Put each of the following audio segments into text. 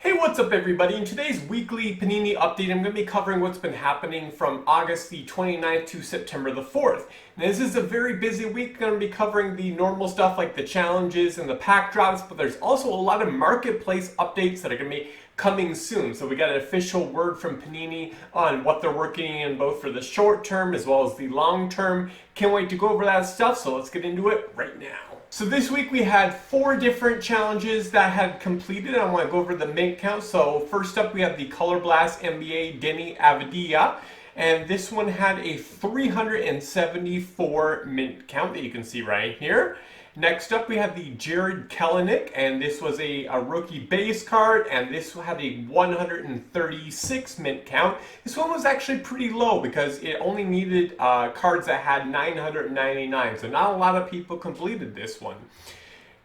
Hey, what's up everybody? In today's weekly Panini update, I'm going to be covering what's been happening from August the 29th to September the 4th. Now, this is a very busy week. I'm going to be covering the normal stuff like the challenges and the pack drops, but there's also a lot of marketplace updates that are going to be coming soon. So we got an official word from Panini on what they're working in both for the short term as well as the long term. Can't wait to go over that stuff, so let's get into it right now. So this week we had 4 different challenges that had completed. I want to go over the mint count. So first up we have the Color Blast NBA Denny Avdia. And this one had a 374 mint count that you can see right here. Next up we have the Jared Kelenic, and this was a rookie base card, and this had a 136 mint count. This one was actually pretty low because it only needed cards that had 999, so not a lot of people completed this one.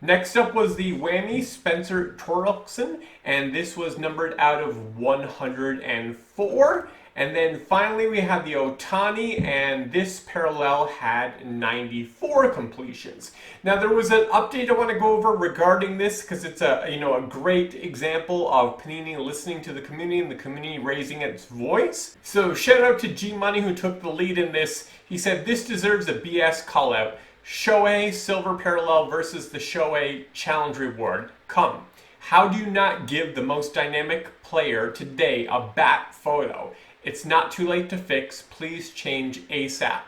Next up was the Whammy Spencer Torkelson, and this was numbered out of 104. And then finally we have the Ohtani, and this parallel had 94 completions. Now there was an update I want to go over regarding this because it's a great example of Panini listening to the community and the community raising its voice. So shout out to G Money who took the lead in this. He said this deserves a BS call out. Shohei Silver Parallel versus the Shohei Challenge Reward. Come. How do you not give the most dynamic player today a bat photo? It's not too late to fix. Please change ASAP.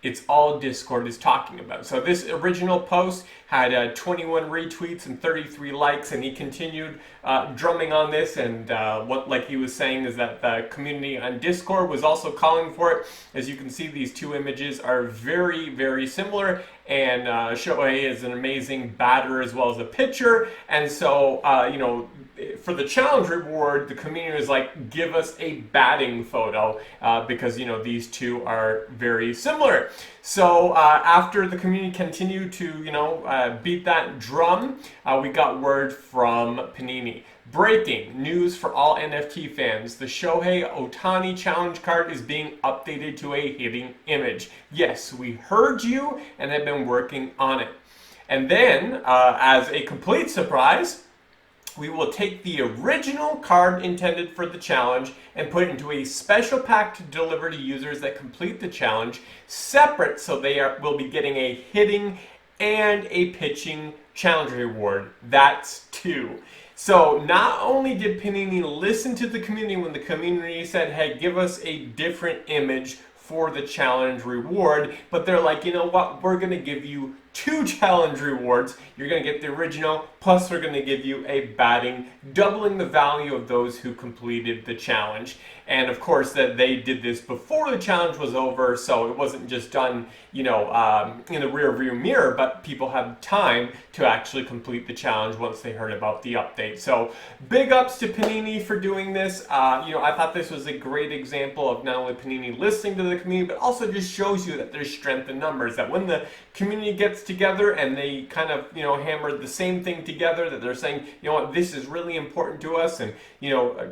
It's all Discord is talking about. So this original post had 21 retweets and 33 likes, and he continued drumming on this. And what, like he was saying, is that the community on Discord was also calling for it. As you can see, these two images are very, very similar. And Shohei is an amazing batter as well as a pitcher. And so, for the challenge reward, the community was like, give us a batting photo because, these two are very similar. So after the community continued to, beat that drum, we got word from Panini. Breaking news for all NFT fans. The Shohei Ohtani challenge card is being updated to a hitting image. Yes, we heard you and have been working on it. And then, as a complete surprise, we will take the original card intended for the challenge and put it into a special pack to deliver to users that complete the challenge separate, so they will be getting a hitting and a pitching challenge reward. That's 2. So not only did Panini listen to the community when the community said, hey, give us a different image for the challenge reward, but they're like, you know what, we're going to give you 2 challenge rewards. You're going to get the original, plus we're going to give you a batting, doubling the value of those who completed the challenge. And of course that they did this before the challenge was over, so it wasn't just done, in the rear view mirror, but people had time to actually complete the challenge once they heard about the update. So big ups to Panini for doing this. I thought this was a great example of not only Panini listening to the community, but also just shows you that there's strength in numbers, that when the community gets together and they kind of, hammer the same thing together, that they're saying, you know what, this is really important to us, and,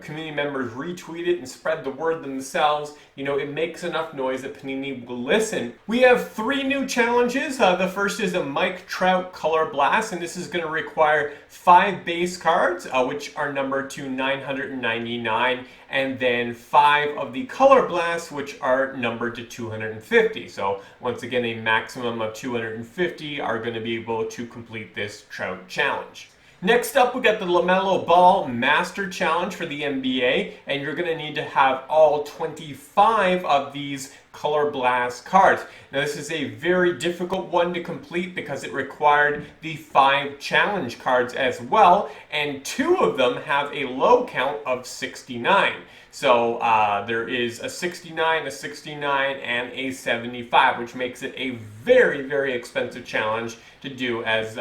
community members retweet it and spread the word themselves, it makes enough noise that Panini will listen. We have 3 new challenges. The first is a Mike Trout Color Blast, and this is going to require 5 base cards, which are numbered to 999, and then 5 of the Color Blasts, which are numbered to 250. So once again, a maximum of 250 are going to be able to complete this Trout challenge. Next up, we got the LaMelo Ball Master Challenge for the NBA, and you're going to need to have all 25 of these Color Blast cards. Now, this is a very difficult one to complete because it required the 5 challenge cards as well, and 2 of them have a low count of 69. So there is a 69, a 69, and a 75, which makes it a very, very expensive challenge to do, as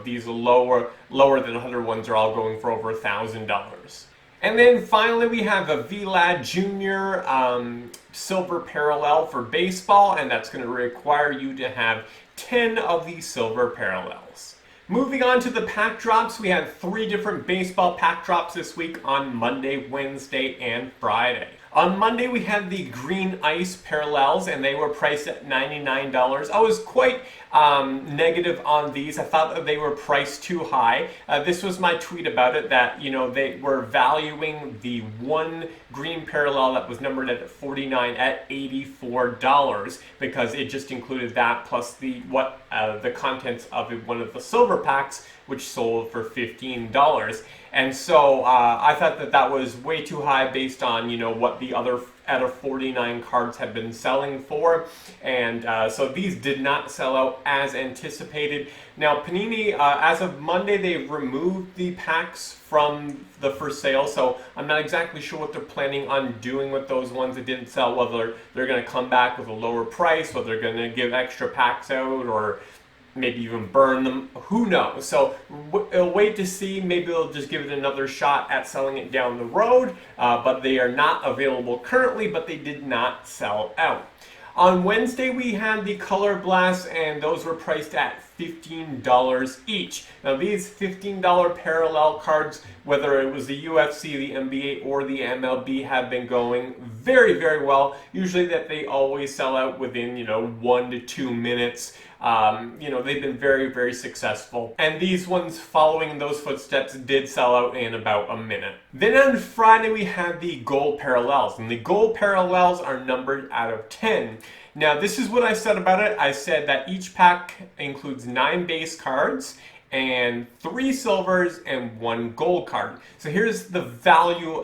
these lower than 100 ones are all going for over $1,000. And then finally we have a Vlad Jr. Silver Parallel for baseball, and that's going to require you to have 10 of these silver parallels. Moving on to the pack drops, we had 3 different baseball pack drops this week on Monday, Wednesday, and Friday. On Monday, we had the green ice parallels, and they were priced at $99. I was quite negative on these. I thought that they were priced too high. This was my tweet about it, that they were valuing the one green parallel that was numbered at 49 at $84 because it just included that plus the contents of one of the silver packs, which sold for $15. And so I thought that that was way too high based on what the other out of 49 cards have been selling for, and so these did not sell out as anticipated. Now Panini, as of Monday, they've removed the packs from the for sale, so I'm not exactly sure what they're planning on doing with those ones that didn't sell, whether they're going to come back with a lower price, whether they're going to give extra packs out, or maybe even burn them, who knows. So we'll wait to see. Maybe they'll just give it another shot at selling it down the road, but they are not available currently, but they did not sell out. On Wednesday, we had the Color Blasts, and those were priced at $15 each. Now these $15 parallel cards, whether it was the UFC, the NBA, or the MLB, have been going very, very well. Usually that they always sell out within 1 to 2 minutes. They've been very, very successful. And these ones following those footsteps did sell out in about a minute. Then on Friday, we had the gold parallels, and the gold parallels are numbered out of 10. Now, this is what I said about it. I said that each pack includes 9 base cards and 3 silvers and 1 gold card. So here's the value,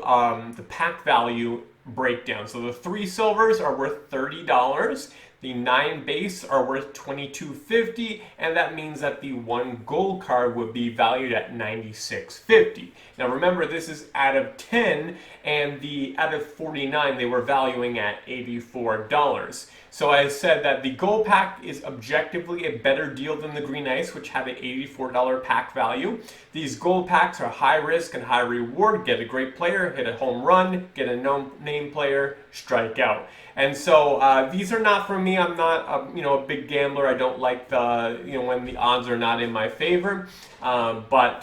the pack value breakdown. So the 3 silvers are worth $30. The 9 base are worth $22.50, and that means that the 1 gold card would be valued at $96.50. Now remember, this is out of 10, and out of 49 they were valuing at $84. So I said that the gold pack is objectively a better deal than the green ice, which had an $84 pack value. These gold packs are high risk and high reward. Get a great player, hit a home run, get a no-name player, strike out. And so these are not for me. I'm not a big gambler. I don't like the when the odds are not in my favor. But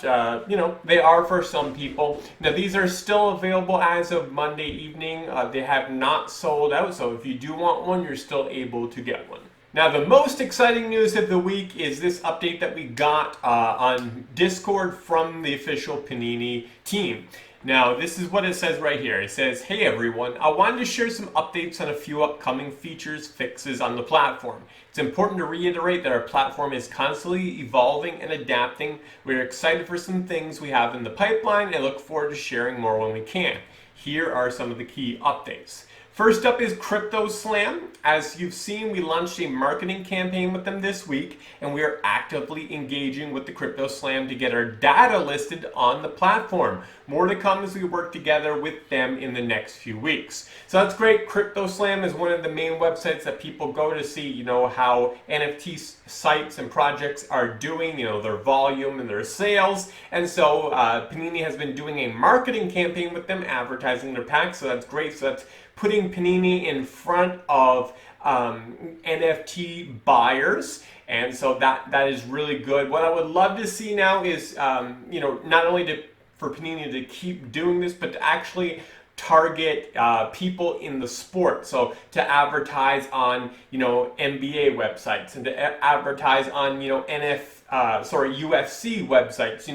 they are for some people. Now these are still available as of Monday evening. They have not sold out. So if you do want one, you're still able to get one. Now, the most exciting news of the week is this update that we got on Discord from the official Panini team. Now, this is what it says right here. It says, "Hey everyone, I wanted to share some updates on a few upcoming features, fixes on the platform. It's important to reiterate that our platform is constantly evolving and adapting. We're excited for some things we have in the pipeline and look forward to sharing more when we can. Here are some of the key updates. First up is Crypto Slam. As you've seen, we launched a marketing campaign with them this week, and we are actively engaging with the Crypto Slam to get our data listed on the platform. More to come as we work together with them in the next few weeks." So that's great. Crypto Slam is one of the main websites that people go to see, how NFT sites and projects are doing, their volume and their sales. And so Panini has been doing a marketing campaign with them, advertising their packs. So that's great. So that's putting Panini in front of NFT buyers, and so that is really good. What I would love to see now is not only for Panini to keep doing this, but to actually target people in the sport. So to advertise on NBA websites, and to advertise on UFC websites,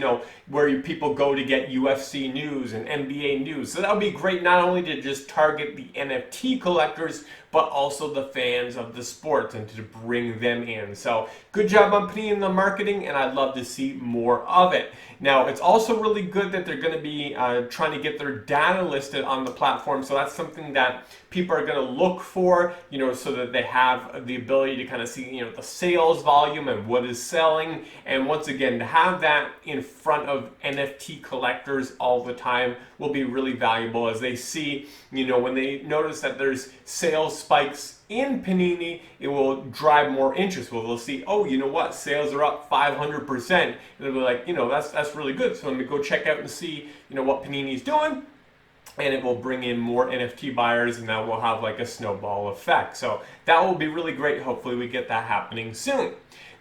where people go to get UFC news and NBA news. So that would be great, not only to just target the NFT collectors, but also the fans of the sport, and to bring them in. So good job on Panini in the marketing, and I'd love to see more of it. Now, it's also really good that they're going to be trying to get their data listed on the platform. So that's something that people are going to look for, so that they have the ability to kind of see, the sales volume and what is selling. And once again, to have that in front of NFT collectors all the time will be really valuable, as they see, when they notice that there's sales spikes in Panini, it will drive more interest. Well, they'll see, oh, you know what, sales are up 500%, and they'll be like, that's really good. So let me go check out and see, what Panini's doing. And it will bring in more NFT buyers, and that will have like a snowball effect. So that will be really great. Hopefully we get that happening soon.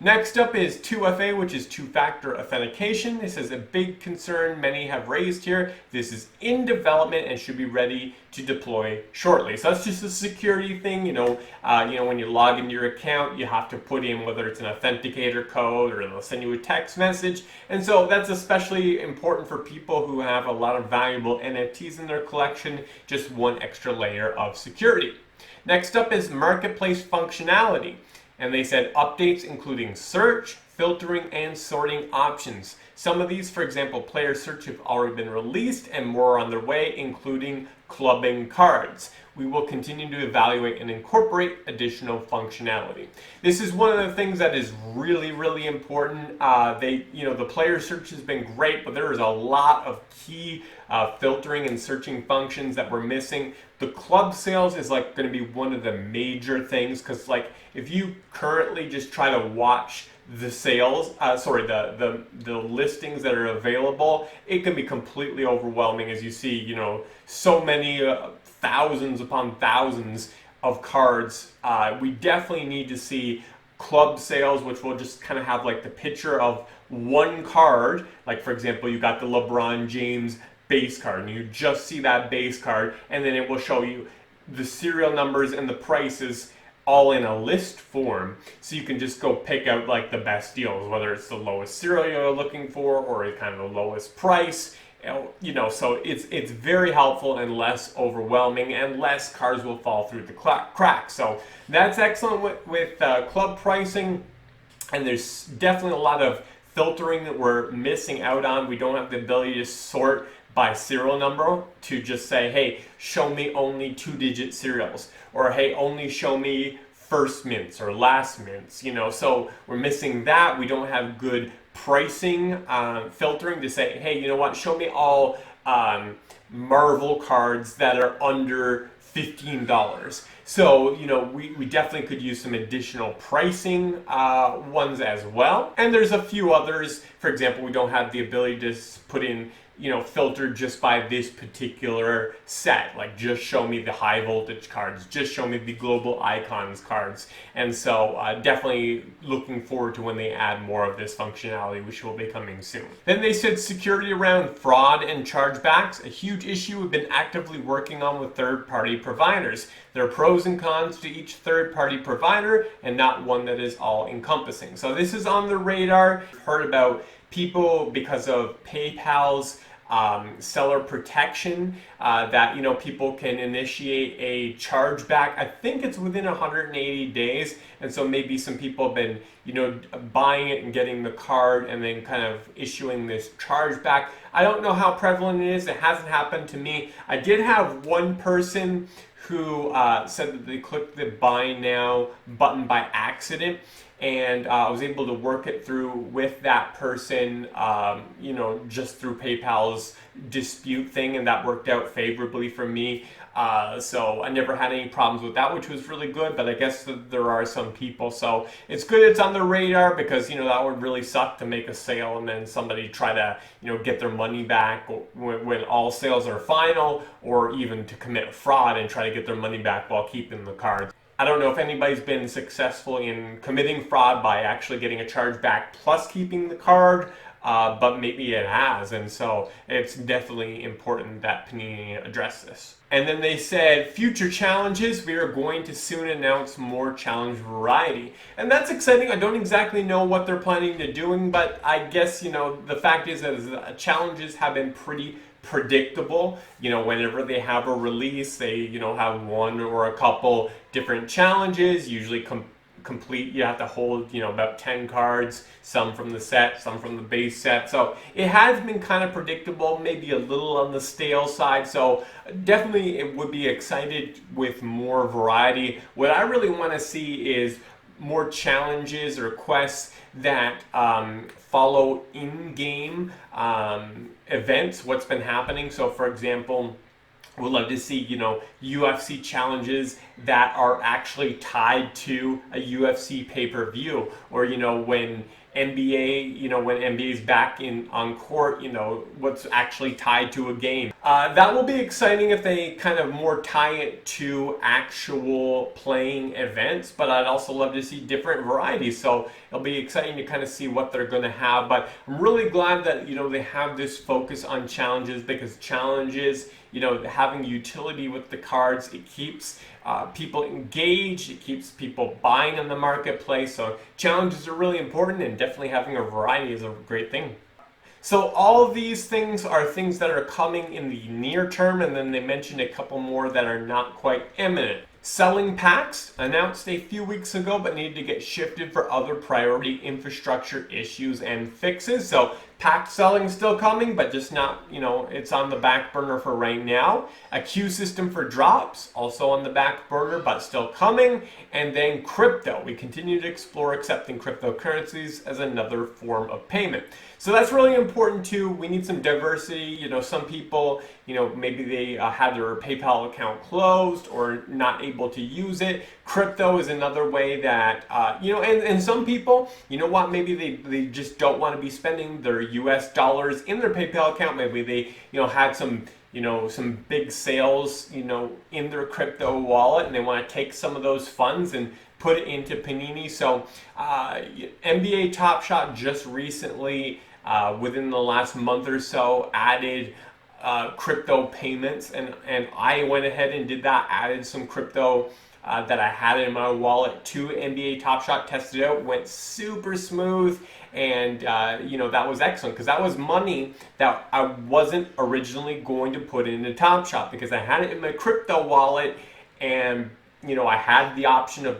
Next up is 2FA, which is two-factor authentication. This is a big concern many have raised here. This is in development and should be ready to deploy shortly. So that's just a security thing. When you log into your account, you have to put in whether it's an authenticator code or they'll send you a text message. And so that's especially important for people who have a lot of valuable NFTs in their collection, just one extra layer of security. Next up is marketplace functionality. And they said updates including search, filtering, and sorting options. Some of these, for example, player search, have already been released and more are on their way, including clubbing cards. We will continue to evaluate and incorporate additional functionality. This is one of the things that is really, really important. The player search has been great, but there is a lot of key filtering and searching functions that we're missing. The club sales is going to be one of the major things, because if you currently just try to watch the sales, the listings that are available, it can be completely overwhelming as you see, so many thousands upon thousands of cards. We definitely need to see club sales, which will just kind of have the picture of one card. Like for example, you got the LeBron James base card and you just see that base card, and then it will show you the serial numbers and the prices all in a list form, so you can just go pick out the best deals, whether it's the lowest serial you're looking for or kind of the lowest price. So it's very helpful and less overwhelming, and less cards will fall through the cracks. So that's excellent with club pricing, and there's definitely a lot of filtering that we're missing out on. We don't have the ability to sort by serial number, to just say, hey, show me only 2-digit serials, or hey, only show me first mints or last mints, so we're missing that. We don't have good pricing filtering to say, hey, you know what, show me all Marvel cards that are under $15. So, we definitely could use some additional pricing ones as well. And there's a few others. For example, we don't have the ability to put in, filter just by this particular set. Just show me the high voltage cards, just show me the global icons cards. And so definitely looking forward to when they add more of this functionality, which will be coming soon. Then they said security around fraud and chargebacks, a huge issue we've been actively working on with third-party providers. There are pros and cons to each third-party provider, and not one that is all-encompassing. So this is on the radar. We've heard about people, because of PayPal's seller protection, that people can initiate a chargeback. I think it's within 180 days, and so maybe some people have been buying it and getting the card and then kind of issuing this chargeback. I don't know how prevalent it is. It hasn't happened to me. I did have one person who said that they clicked the buy now button by accident, and I was able to work it through with that person, just through PayPal's dispute thing, and that worked out favorably for me. So I never had any problems with that, which was really good, but I guess there are some people. So it's good it's on the radar, because, that would really suck to make a sale and then somebody try to, get their money back when all sales are final, or even to commit fraud and try to get their money back while keeping the cards. I don't know if anybody's been successful in committing fraud by actually getting a charge back plus keeping the card, but maybe it has, and so it's definitely important that Panini address this. And then they said, future challenges, we are going to soon announce more challenge variety. And that's exciting. I don't exactly know what they're planning to doing, but I guess, the fact is that challenges have been pretty predictable. Whenever they have a release, they have one or a couple different challenges, usually complete. You have to hold about 10 cards, some from the set, some from the base set. So it has been kind of predictable, maybe a little on the stale side. So definitely it would be excited with more variety. What I really want to see is more challenges or quests that follow in-game events, what's been happening. So for example, we'd love to see, UFC challenges that are actually tied to a UFC pay-per-view, or, when NBA is back on court, what's actually tied to a game. That will be exciting if they kind of more tie it to actual playing events, but I'd also love to see different varieties. So it'll be exciting to kind of see what they're going to have. But I'm really glad that, they have this focus on challenges, because challenges, having utility with the cards, it keeps people engaged, it keeps people buying in the marketplace. So challenges are really important, and definitely having a variety is a great thing. So all of these things are things that are coming in the near term, and then they mentioned a couple more that are not quite imminent. Selling packs, announced a few weeks ago, but needed to get shifted for other priority infrastructure issues and fixes. So pack selling still coming, but just not, it's on the back burner for right now. A queue system for drops, also on the back burner, but still coming. And then crypto. We continue to explore accepting cryptocurrencies as another form of payment. So that's really important too. We need some diversity. Some people, maybe they had their PayPal account closed or not able to use it. Crypto is another way that, and some people, maybe they just don't want to be spending their US dollars in their PayPal account. Maybe they, had some big sales, in their crypto wallet, and they want to take some of those funds and put it into Panini. So NBA Top Shot just recently, within the last month or so, added crypto payments, and I went ahead and did that, added some crypto that I had in my wallet to NBA Top Shot, tested it out, went super smooth, and that was excellent, because that was money that I wasn't originally going to put into Top Shot, because I had it in my crypto wallet, and I had the option of,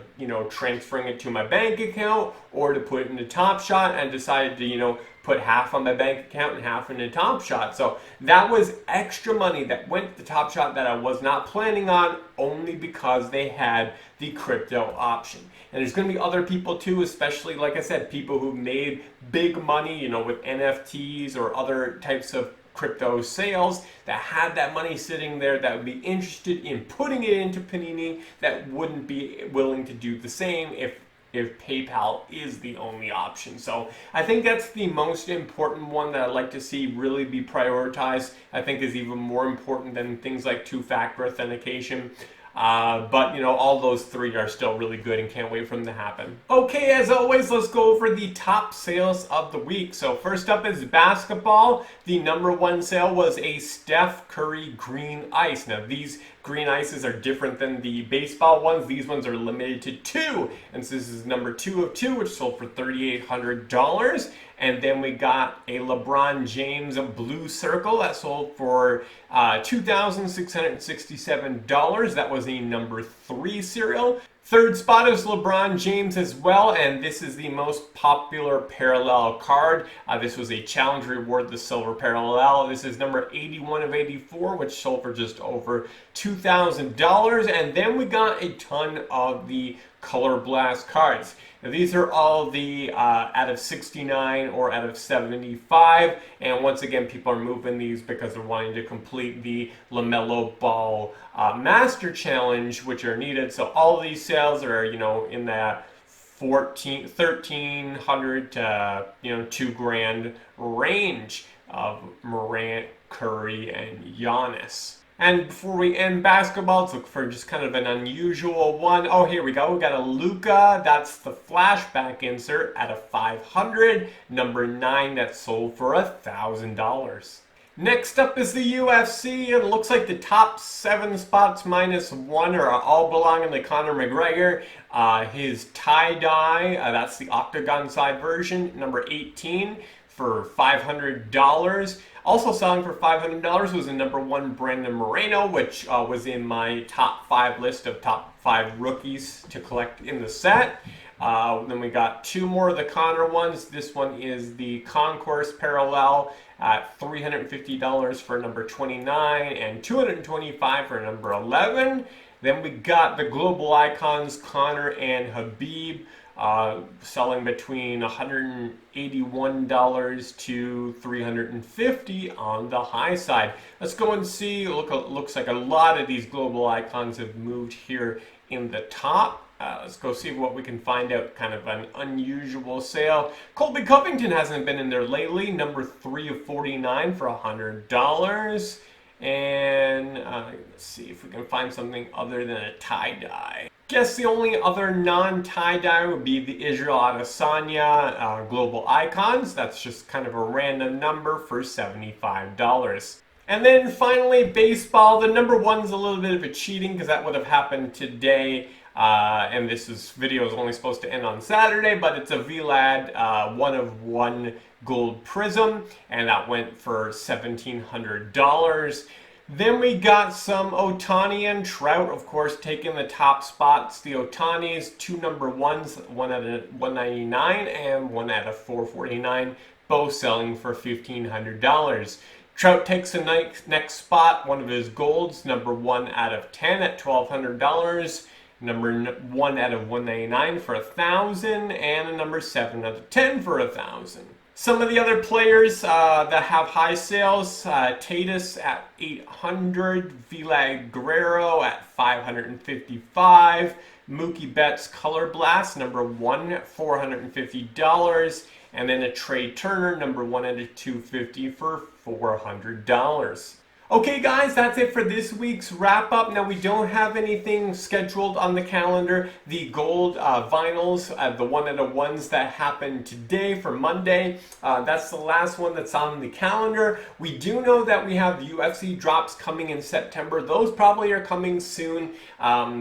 transferring it to my bank account or to put it into Top Shot, and decided to, put half on my bank account and half into Top Shot. So that was extra money that went to Top Shot that I was not planning on, only because they had the crypto option. And there's going to be other people too, especially, like I said, people who made big money, with NFTs or other types of crypto sales, that had that money sitting there, that would be interested in putting it into Panini, that wouldn't be willing to do the same if PayPal is the only option. So I think that's the most important one that I'd like to see really be prioritized. I think is even more important than things like two-factor authentication. But all those three are still really good, and can't wait for them to happen. Okay, as always, let's go over the top sales of the week. So first up is basketball. The number one sale was a Steph Curry green ice. Now these green ices are different than the baseball ones. These ones are limited to 2, and so this is number 2 of 2, which sold for $3,800. And then we got a LeBron James blue circle that sold for $2,667. That was a number 3 cereal. Third spot is LeBron James as well, and this is the most popular parallel card. This was a challenge reward, the silver parallel. This is number 81 of 84, which sold for just over $2,000. And then we got a ton of the Color Blast cards. Now these are all the out of 69 or out of 75, and once again people are moving these because they're wanting to complete the LaMelo Ball Master Challenge, which are needed. So all of these sales are in that $1,300 to $2,000 range of Morant, Curry, and Giannis. And before we end basketball, let's look for just kind of an unusual one. Oh, here we go. We got a Luka. That's the flashback insert at a 500. Number 9 that sold for $1,000. Next up is the UFC. It looks like the top 7 spots minus 1 are all belonging to Conor McGregor. His tie-dye, that's the octagon side version, number 18 for $500. Also selling for $500 was the number 1 Brandon Moreno, which was in my top 5 list of top 5 rookies to collect in the set. Then we got 2 more of the Conor ones. This one is the Concourse Parallel at $350 for number 29 and $225 for number 11. Then we got the Global Icons, Conor and Habib, selling between $181 to $350 on the high side. Let's go and see. Looks like a lot of these Global Icons have moved here in the top. Let's go see what we can find out. Kind of an unusual sale. Colby Covington hasn't been in there lately. Number 3 of 49 for $100. And let's see if we can find something other than a tie-dye. Guess the only other non-tie-dye would be the Israel Adesanya Global Icons. That's just kind of a random number for $75. And then finally, baseball. The number one's a little bit of a cheating because that would have happened today. And video is only supposed to end on Saturday, but it's a VLAD 1 of 1 gold prism, and that went for $1,700. Then we got some Ohtani and Trout, of course, taking the top spots. The Ohtanis, 2 number ones, one out of 199 and one out of 449, both selling for $1,500. Trout takes the next spot, one of his golds, number 1 out of 10 at $1,200. Number 1 out of 199 for $1,000, and a number 7 out of 10 for $1,000. Some of the other players that have high sales, Tatis at 800, Vlad Guerrero at 555, Mookie Betts Color Blast, number 1 at $450, and then a Trey Turner, number 1 out of 250 for $400. Okay guys, that's it for this week's wrap up. Now we don't have anything scheduled on the calendar. The gold vinyls, the 1 out of 1s that happened today for Monday, that's the last one that's on the calendar. We do know that we have UFC drops coming in September. Those probably are coming soon.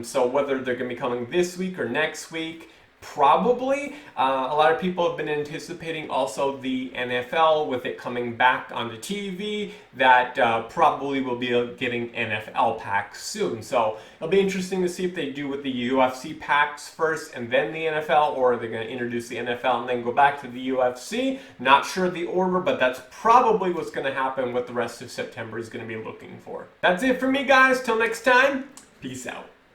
So whether they're going to be coming this week or next week, probably. A lot of people have been anticipating also the NFL with it coming back on the TV, that probably will be getting NFL packs soon. So it'll be interesting to see if they do with the UFC packs first and then the NFL, or they're going to introduce the NFL and then go back to the UFC. Not sure the order, but that's probably what's going to happen, what the rest of September is going to be looking for. That's it for me guys. Till next time, peace out.